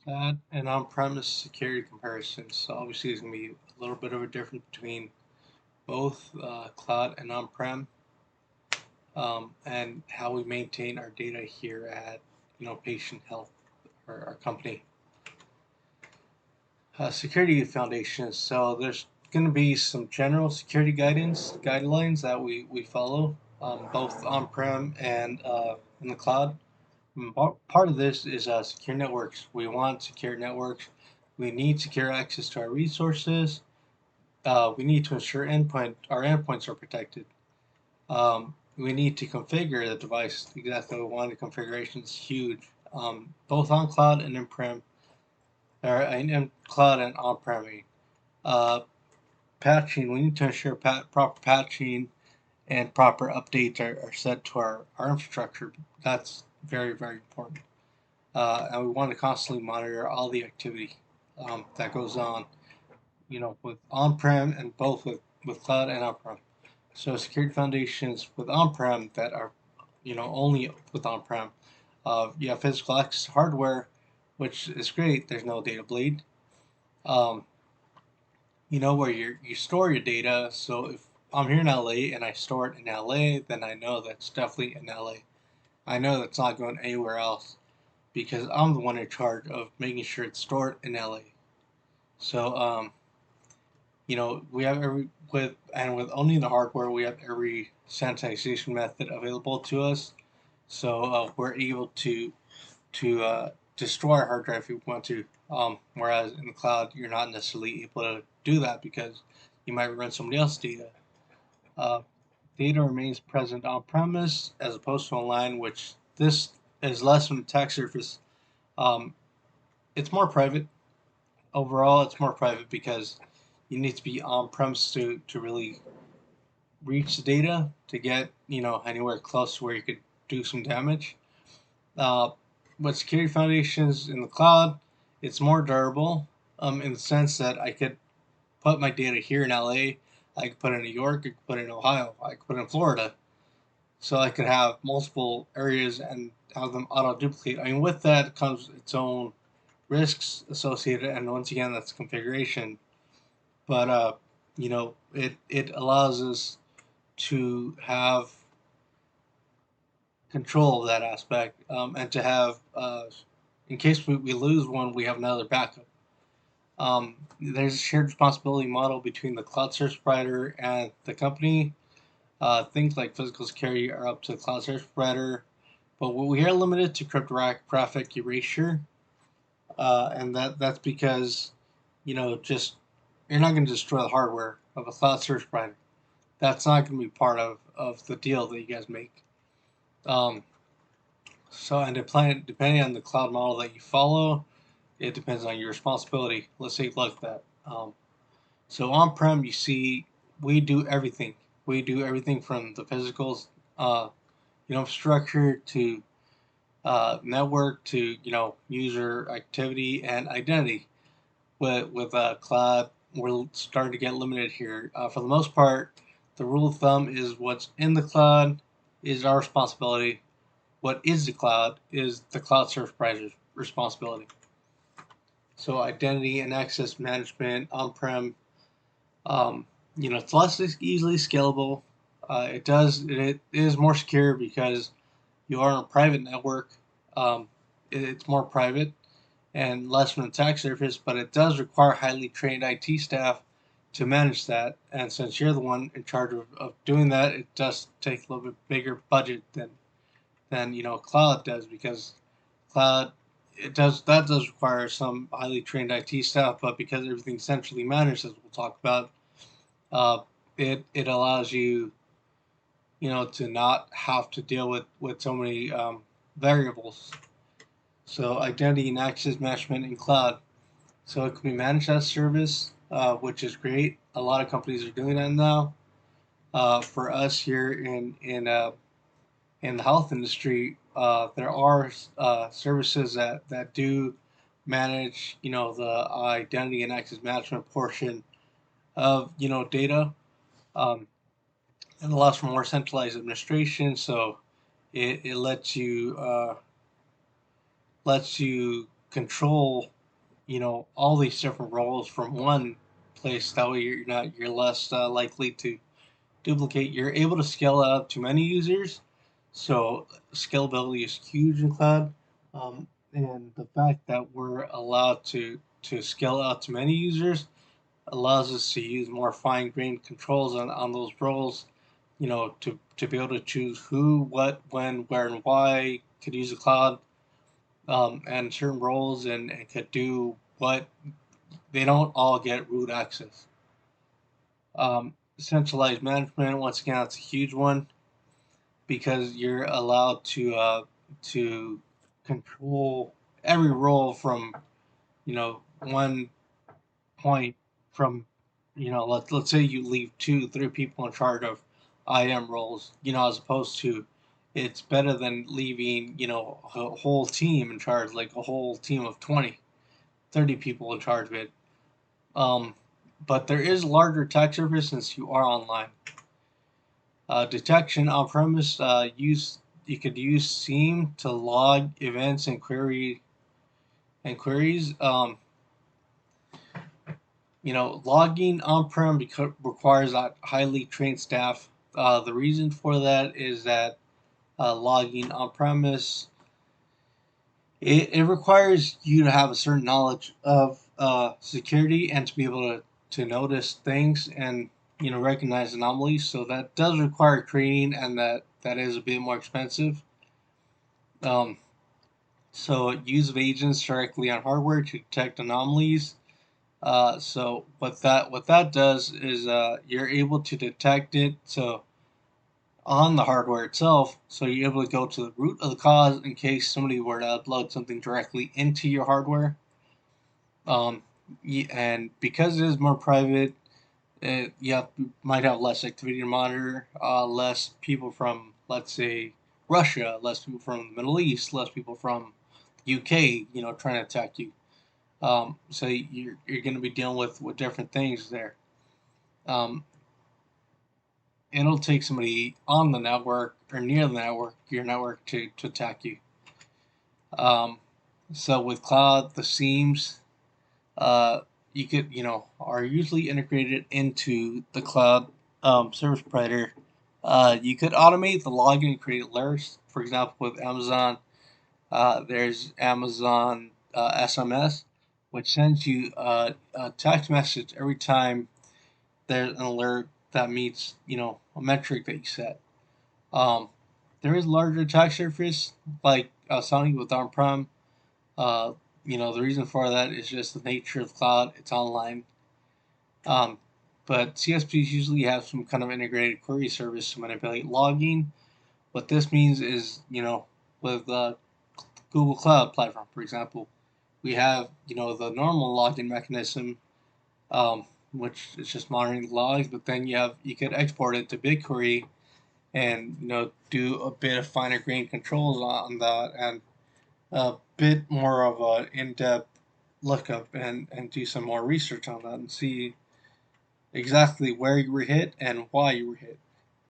Cloud and on-premise security comparisons. So obviously, there's going to be a little bit of a difference between both cloud and on-prem, and how we maintain our data here at Patient Health, or our company. Security foundations. So there's going to be some general security guidelines that we follow, both on-prem and in the cloud. Part of this is secure networks. We want secure networks. We need secure access to our resources. We need to ensure our endpoints are protected. We need to configure the device exactly what we want. The configuration is huge, both on cloud and in-prem, or in cloud and on-prem. Uh, Patching. We need to ensure proper patching and proper updates are set to our infrastructure. That's very, very important. And we want to constantly monitor all the activity that goes on, with on-prem and both with cloud and on-prem. So security foundations with on-prem that are, only with on-prem. You have physical access to hardware, which is great. There's no data bleed. Um, where you store your data. So if I'm here in LA and I store it in LA, then I know that's definitely in LA. I know that's not going anywhere else because I'm the one in charge of making sure it's stored in LA. So we have with owning the hardware, we have every sanitization method available to us. So we're able to destroy our hard drive if we want to. Whereas in the cloud, you're not necessarily able to do that because you might run somebody else's data. Uh, Data remains present on premise as opposed to online, which this is less of an attack surface. Um, it's more private. Overall, it's more private because you need to be on premise to really reach the data to get anywhere close to where you could do some damage. Uh, with security foundations in the cloud, it's more durable, in the sense that I could put my data here in LA, I could put it in New York, I could put it in Ohio, I could put it in Florida. So I could have multiple areas and have them auto duplicate. I mean, with that comes its own risks associated, and once again, that's configuration. But it allows us to have control of that aspect, and to have, in case we lose one, we have another backup. There's a shared responsibility model between the cloud service provider and the company. Things like physical security are up to the cloud service provider, but we are limited to cryptographic erasure, and that's because just you're not going to destroy the hardware of a cloud service provider. That's not going to be part of the deal that you guys make. Um, so, and depending on the cloud model that you follow, it depends on your responsibility. Let's take a look at that. So on-prem, you see, we do everything. We do everything from the physical, infrastructure to network to user activity and identity. With cloud, we're starting to get limited here. For the most part, the rule of thumb is what's in the cloud is our responsibility. What is the cloud is the cloud service provider's responsibility. So identity and access management on-prem, it's less easily scalable. It is more secure because you are on a private network. It's more private and less of an attack surface, but it does require highly trained IT staff to manage that. And since you're the one in charge of doing that, it does take a little bit bigger budget than cloud does, because cloud, that does require some highly trained IT staff, but because everything's centrally managed, as we'll talk about, uh, it allows you to not have to deal with so many variables. So identity and access management in cloud. So it can be managed as a service, which is great. A lot of companies are doing that now. For us here in the health industry, there are services that do manage the identity and access management portion of data. Um, it allows for more centralized administration, so it lets you control all these different roles from one place. That way you're less likely to duplicate. You're able to scale out to many users, so scalability is huge in cloud. And the fact that we're allowed to scale out to many users allows us to use more fine-grained controls on those roles, to be able to choose who, what, when, where, and why could use the cloud, and certain roles, and could do what. They don't all get root access. Centralized management, once again, that's a huge one because you're allowed to control every role from one point from let's say you leave 2 3 people in charge of IM roles, as opposed to it's better than leaving a whole team in charge, like a whole team of 20 30 people in charge of it. um, but there is larger attack surface since you are online. Detection on premise, use you could use Seam to log events and queries. Logging on-prem requires a highly trained staff. The reason for that is that logging on-premise, it requires you to have a certain knowledge of security and to be able to notice things and recognize anomalies. So that does require training, and that is a bit more expensive. Um, so use of agents directly on hardware to detect anomalies. So what that does is you're able to detect it so on the hardware itself. So you're able to go to the root of the cause in case somebody were to upload something directly into your hardware. Um, and because it is more private, might have less activity to monitor, less people from, let's say, Russia, less people from the Middle East, less people from UK, trying to attack you. So you're going to be dealing with different things there. Um, it'll take somebody on the network or near the network, your network, to attack you. Um, so with cloud, the seams, you could are usually integrated into the cloud service provider. You could automate the login and create alerts. For example, with Amazon, there's Amazon SMS, which sends you a text message every time there's an alert that meets a metric that you set. Um, there is larger attack surface, like Sonic with on-prem. Uh, the reason for that is just the nature of cloud. It's online. Um, but CSPs usually have some kind of integrated query service to manipulate logging. What this means is, with Google Cloud Platform, for example, we have, the normal login mechanism, which is just monitoring the logs, but then you could export it to BigQuery and, do a bit of finer grained controls on that, and a bit more of an in-depth lookup, and do some more research on that and see exactly where you were hit and why you were hit.